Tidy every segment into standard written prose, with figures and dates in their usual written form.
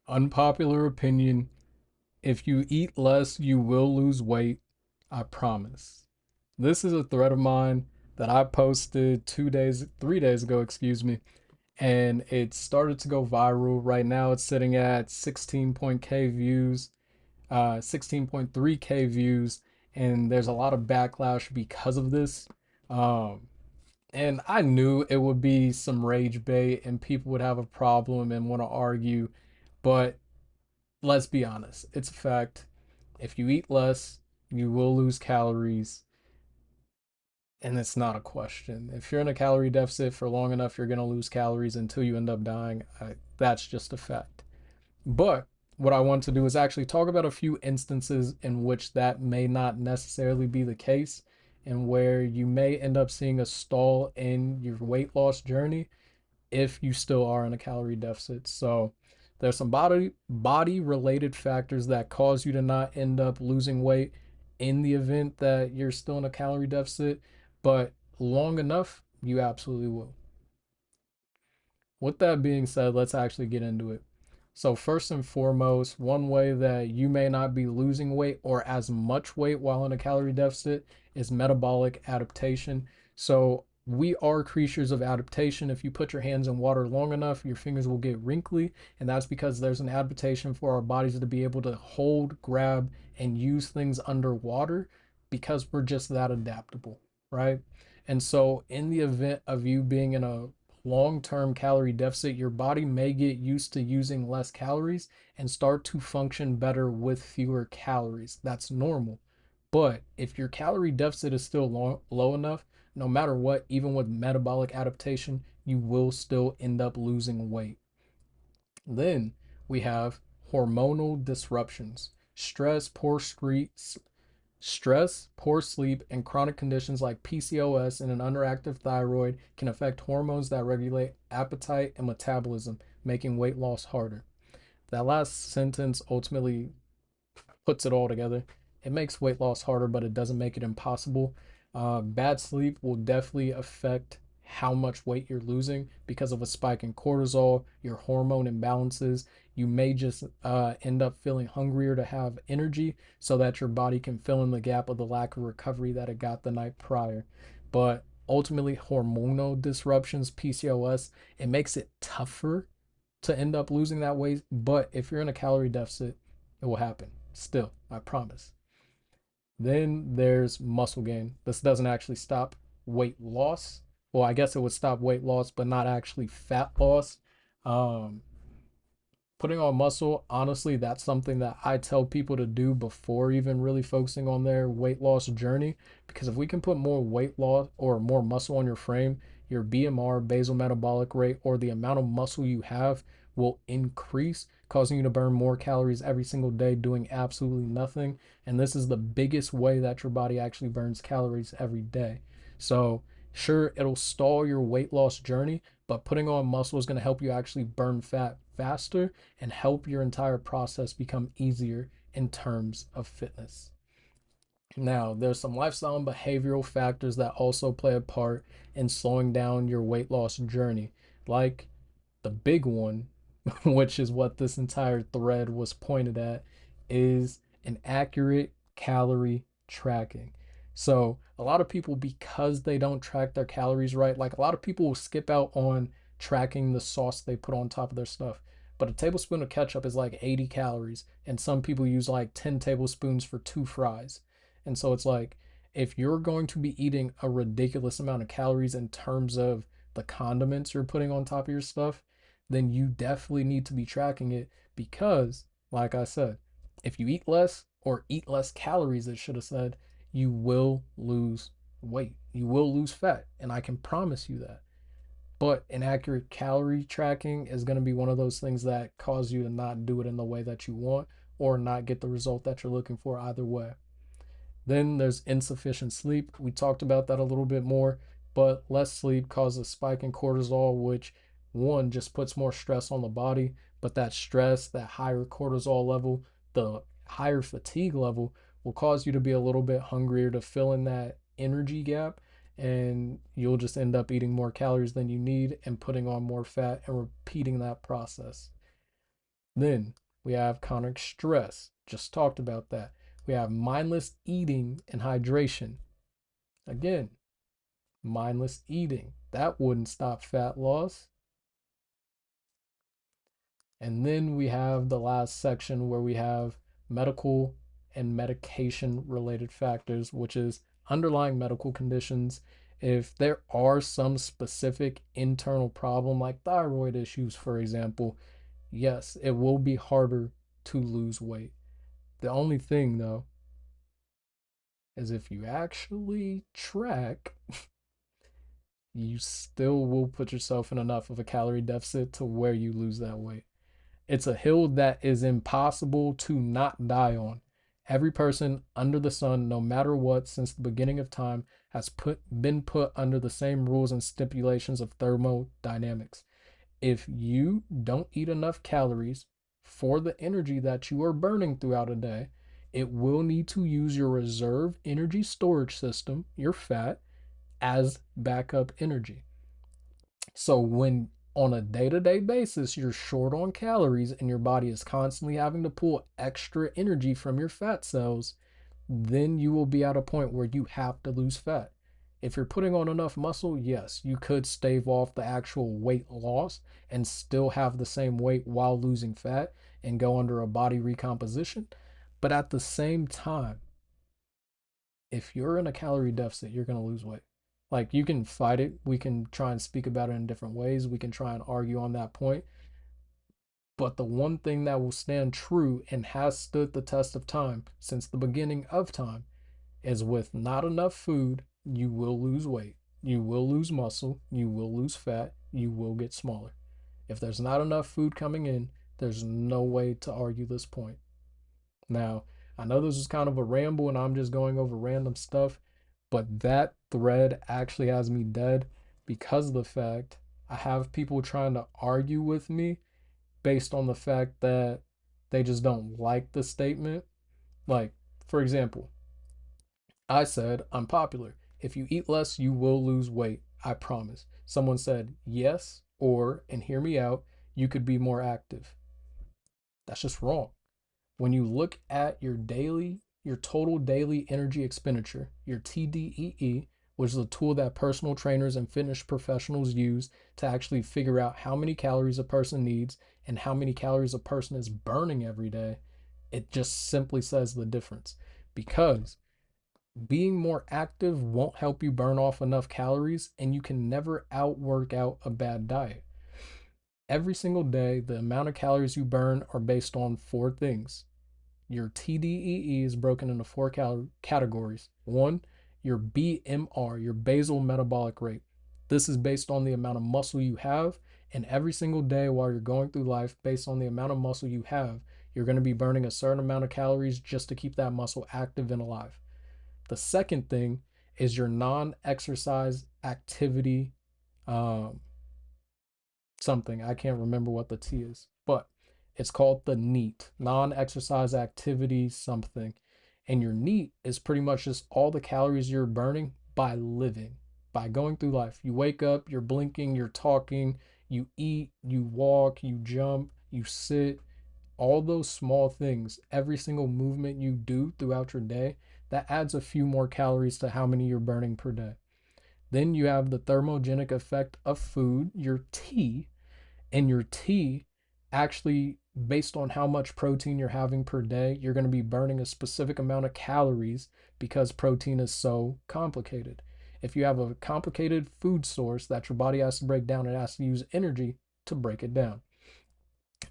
Unpopular opinion. If you eat less, you will lose weight. I promise. This is a thread of mine that I posted 2 days, 3 days ago, excuse me, and it started to go viral. Right now, it's sitting at 16.k views, 16.3k views, and there's a lot of backlash because of this. Um, and I knew it would be some rage bait, and people would have a problem and want to argue, but let's be honest, it's a fact. If you eat less, you will lose calories, and it's not a question. If you're in a calorie deficit for long enough, you're going to lose calories until you end up dying. That's just a fact. But what I want to do is actually talk about a few instances in which that may not necessarily be the case, and where you may end up seeing a stall in your weight loss journey if you still are in a calorie deficit. So there's some body related factors that cause you to not end up losing weight in the event that you're still in a calorie deficit, but long enough, you absolutely will. With that being said, let's actually get into it. So, first and foremost, one way that you may not be losing weight or as much weight while in a calorie deficit is metabolic adaptation. So, we are creatures of adaptation. If you put your hands in water long enough, your fingers will get wrinkly, and that's because there's an adaptation for our bodies to be able to hold, grab, and use things underwater because we're just that adaptable, right? And so, in the event of you being in a long-term calorie deficit, your body may get used to using less calories and start to function better with fewer calories. That's normal. But if your calorie deficit is still low enough, no matter what, even with metabolic adaptation, you will still end up losing weight. Then we have hormonal disruptions. Stress, poor sleep, and chronic conditions like PCOS and an underactive thyroid can affect hormones that regulate appetite and metabolism, making weight loss harder. That last sentence ultimately puts it all together. It makes weight loss harder, but it doesn't make it impossible. Bad sleep will definitely affect how much weight you're losing because of a spike in cortisol, your hormone imbalances. You may just end up feeling hungrier to have energy so that your body can fill in the gap of the lack of recovery that it got the night prior. But ultimately, hormonal disruptions, PCOS, it makes it tougher to end up losing that weight. But if you're in a calorie deficit, it will happen. Still, I promise. Then there's muscle gain. This doesn't actually stop weight loss. Well, I guess it would stop weight loss, but not actually fat loss. Um, Putting on muscle, honestly, that's something that I tell people to do before even really focusing on their weight loss journey. Because if we can put more weight loss or more muscle on your frame, your BMR, basal metabolic rate, or the amount of muscle you have will increase, causing you to burn more calories every single day doing absolutely nothing. And this is the biggest way that your body actually burns calories every day. So, sure, it'll stall your weight loss journey, but putting on muscle is going to help you actually burn fat faster and help your entire process become easier in terms of fitness. Now, there's some lifestyle and behavioral factors that also play a part in slowing down your weight loss journey, like the big one, which is what this entire thread was pointed at, is an accurate calorie tracking. So, a lot of people, because they don't track their calories right, like a lot of people will skip out on tracking the sauce they put on top of their stuff. But a tablespoon of ketchup is like 80 calories, and some people use like 10 tablespoons for two fries. And so it's like, if you're going to be eating a ridiculous amount of calories in terms of the condiments you're putting on top of your stuff, then you definitely need to be tracking it because, like I said, if you eat less or eat less calories, it should have said, you will lose weight. You will lose fat. And I can promise you that. But inaccurate calorie tracking is going to be one of those things that cause you to not do it in the way that you want or not get the result that you're looking for either way. Then there's insufficient sleep. We talked about that a little bit more, but less sleep causes a spike in cortisol, which one just puts more stress on the body. But that stress, that higher cortisol level, the higher fatigue level will cause you to be a little bit hungrier to fill in that energy gap. And you'll just end up eating more calories than you need and putting on more fat and repeating that process. Then we have chronic stress. Just talked about that. We have mindless eating and hydration. Again, mindless eating. That wouldn't stop fat loss. And then we have the last section where we have medical and medication related factors, which is underlying medical conditions. If there are some specific internal problem like thyroid issues, for example, yes, it will be harder to lose weight. The only thing though is if you actually track, you still will put yourself in enough of a calorie deficit to where you lose that weight. It's a hill that is impossible to not die on. Every person under the sun, no matter what, since the beginning of time, has been put under the same rules and stipulations of thermodynamics. If you don't eat enough calories for the energy that you are burning throughout a day, it will need to use your reserve energy storage system, your fat, as backup energy. So when on a day-to-day basis you're short on calories and your body is constantly having to pull extra energy from your fat cells, then you will be at a point where you have to lose fat. If you're putting on enough muscle, yes, you could stave off the actual weight loss and still have the same weight while losing fat and go under a body recomposition. But at the same time, if you're in a calorie deficit, you're going to lose weight. Like you can fight it. We can try and speak about it in different ways. We can try and argue on that point. But the one thing that will stand true and has stood the test of time since the beginning of time is with not enough food, you will lose weight. You will lose muscle. You will lose fat. You will get smaller. If there's not enough food coming in, there's no way to argue this point. Now, I know this is kind of a ramble and I'm just going over random stuff, but that thread actually has me dead because of the fact I have people trying to argue with me based on the fact that they just don't like the statement. Like, for example, I said, I'm popular. If you eat less, you will lose weight. I promise. Someone said, yes, or, and hear me out, you could be more active. That's just wrong. When you look at your total daily energy expenditure, your TDEE, which is a tool that personal trainers and fitness professionals use to actually figure out how many calories a person needs and how many calories a person is burning every day, it just simply says the difference. Because being more active won't help you burn off enough calories, and you can never outwork out a bad diet. Every single day, the amount of calories you burn are based on four things. Your TDEE is broken into four categories. One, your BMR, your basal metabolic rate. This is based on the amount of muscle you have, and every single day while you're going through life, based on the amount of muscle you have, you're going to be burning a certain amount of calories just to keep that muscle active and alive. The second thing is your non exercise activity um, something. I can't remember what the T is, but it's called the NEAT, non exercise activity something. And your NEAT is pretty much just all the calories you're burning by living, by going through life. You wake up, you're blinking, you're talking, you eat, you walk, you jump, you sit, all those small things, every single movement you do throughout your day, that adds a few more calories to how many you're burning per day. Then you have the thermogenic effect of food, your T, and your T actually, based on how much protein you're having per day, you're going to be burning a specific amount of calories because protein is so complicated. If you have a complicated food source that your body has to break down, it has to use energy to break it down.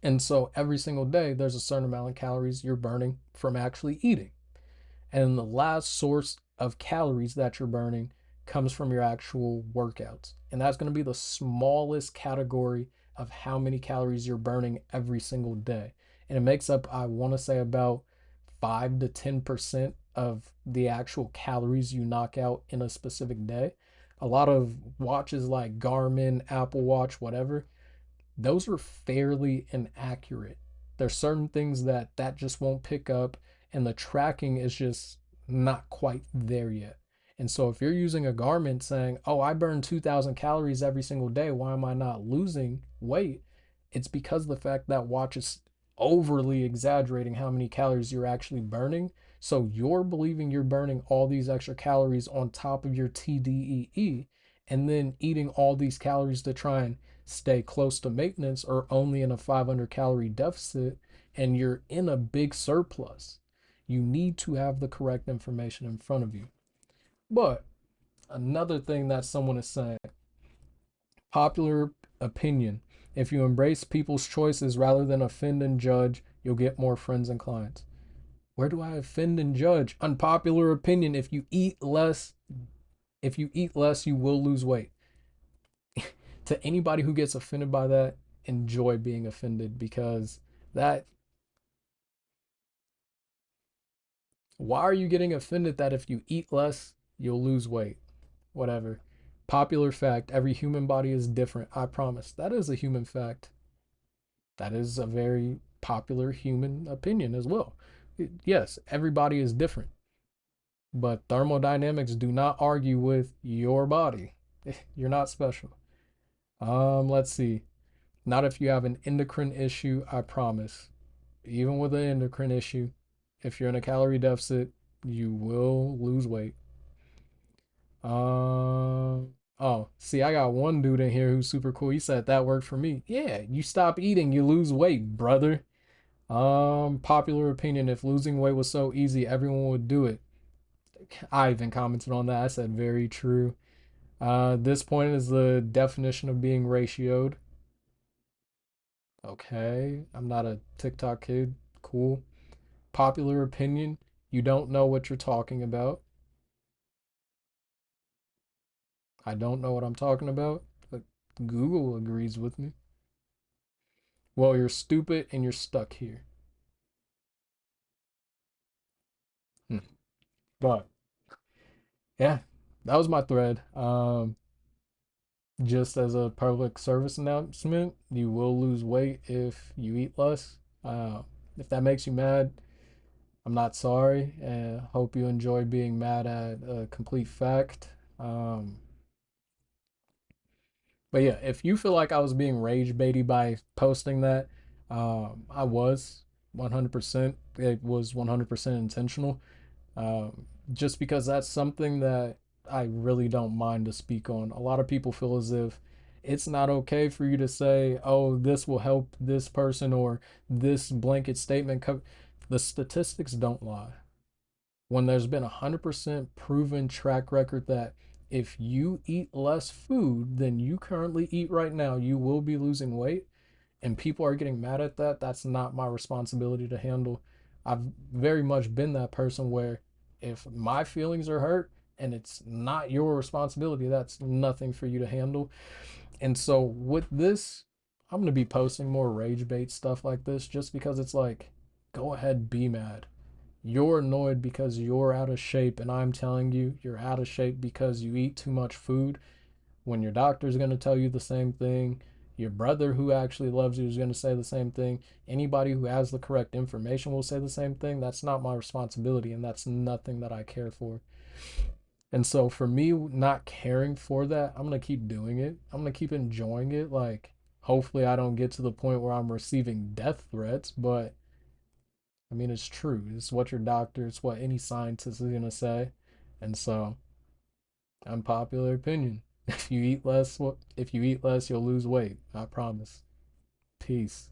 And so every single day, there's a certain amount of calories you're burning from actually eating. And the last source of calories that you're burning comes from your actual workouts. And that's going to be the smallest category of how many calories you're burning every single day. And it makes up, I want to say, about 5 to 10% of the actual calories you knock out in a specific day. A lot of watches like Garmin, Apple Watch, whatever, those are fairly inaccurate. There's certain things that just won't pick up, and the tracking is just not quite there yet. And so if you're using a Garmin saying, "Oh, I burn 2,000 calories every single day, why am I not losing weight?" It's because of the fact that watch is overly exaggerating how many calories you're actually burning. So you're believing you're burning all these extra calories on top of your TDEE and then eating all these calories to try and stay close to maintenance or only in a 500-calorie deficit, and you're in a big surplus. You need to have the correct information in front of you. But another thing that someone is saying, popular opinion. If you embrace people's choices rather than offend and judge, you'll get more friends and clients. Where do I offend and judge? Unpopular opinion. If you eat less, you will lose weight. To anybody who gets offended by that, enjoy being offended, because that why are you getting offended that if you eat less, you'll lose weight? Whatever. Popular fact, every human body is different. I promise. That is a human fact. That is a very popular human opinion as well. Yes, everybody is different, but thermodynamics do not argue with your body. You're not special. Let's see. Not if you have an endocrine issue, I promise. Even with an endocrine issue, if you're in a calorie deficit, you will lose weight. Oh, see, I got one dude in here who's super cool. He said that worked for me. Yeah, you stop eating, you lose weight, brother. Popular opinion, if losing weight was so easy, everyone would do it. I even commented on that. I said very true. This point is the definition of being ratioed. Okay, I'm not a TikTok kid. Cool. Popular opinion, you don't know what you're talking about. I don't know what I'm talking about, but Google agrees with me. Well, you're stupid and you're stuck here. Hmm. But yeah, that was my thread. Just as a public service announcement, you will lose weight if you eat less. If that makes you mad, I'm not sorry, and hope you enjoy being mad at a complete fact. Um, but yeah, if you feel like I was being rage baity by posting that, I was 100%. It was 100% intentional. Just because that's something that I really don't mind to speak on. A lot of people feel as if it's not okay for you to say, oh, this will help this person or this blanket statement. The statistics don't lie. When there's been a 100% proven track record that if you eat less food than you currently eat right now, you will be losing weight, and people are getting mad at that, that's not my responsibility to handle. I've very much been that person where if my feelings are hurt and it's not your responsibility, that's nothing for you to handle. And so with this, I'm going to be posting more rage bait stuff like this just because it's like, go ahead, be mad. You're annoyed because you're out of shape, and I'm telling you, you're out of shape because you eat too much food, when your doctor's going to tell you the same thing, your brother who actually loves you is going to say the same thing, anybody who has the correct information will say the same thing. That's not my responsibility, and that's nothing that I care for. And so for me not caring for that, I'm going to keep doing it. I'm going to keep enjoying it. Like, hopefully I don't get to the point where I'm receiving death threats, but I mean, it's true. It's what your doctor, it's what any scientist is going to say. And so, unpopular opinion. If you eat less, you'll lose weight. I promise. Peace.